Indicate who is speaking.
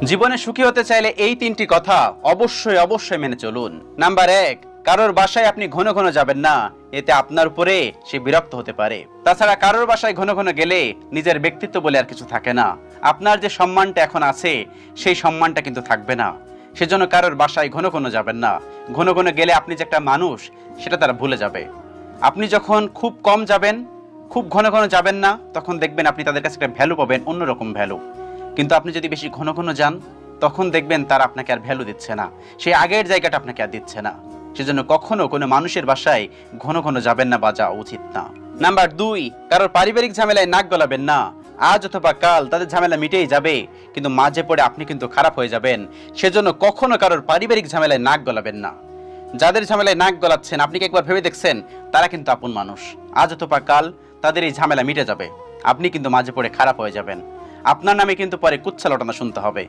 Speaker 1: জীবনে সুখী হতে চাইলে এই তিনটি কথা অবশ্যই অবশ্যই মেনে চলুন। নাম্বার 1, কারোর বাসায় আপনি ঘন ঘন যাবেন না, এতে আপনার উপরে সে বিরক্ত হতে পারে। তাছাড়া কারোর বাসায় ঘন ঘন গেলে নিজের ব্যক্তিত্ব বলে আর কিছু থাকে না। আপনার যে সম্মানটা এখন আছে সেই সম্মানটা কিন্তু থাকবে না। সেজন্য কারোর বাসায় ঘন ঘন যাবেন না। ঘন ঘন গেলে আপনি যে একটা মানুষ সেটা তারা ভুলে যাবে। আপনি যখন খুব কম যাবেন, খুব ঘন ঘন যাবেন না, তখন দেখবেন আপনি তাদের কাছে একটা ভ্যালু পাবেন, অন্যরকম ভ্যালু। কিন্তু আপনি যদি বেশি ঘন ঘন যান, তখন দেখবেন তারা আপনাকে আর ভ্যালু দিচ্ছে না, সেই আগের জায়গাটা আপনাকে আর দিচ্ছে না। সেজন্য কখনো কোনো মানুষের বাসায় ঘন ঘন যাবেন না বা যাওয়া উচিত না। নাম্বার 2, কারোর পারিবারিক ঝামেলায় নাক গলাবেন না। আজ অথবা কাল তাদের ঝামেলা মিটেই যাবে, কিন্তু মাঝে পড়ে আপনি কিন্তু খারাপ হয়ে যাবেন। সেজন্য কখনো কারোর পারিবারিক ঝামেলায় নাক গলাবেন না। যাদের ঝামেলায় নাক গলাচ্ছেন, আপনি কি একবার ভেবে দেখছেন তারা কিন্তু আপন মানুষ। আজ অথবা কাল তাদের এই ঝামেলা মিটে যাবে, আপনি কিন্তু মাঝে পড়ে খারাপ হয়ে যাবেন। আপনার নামে কিন্তু পরে কুচ্ছা লটানো শুনতে হবে।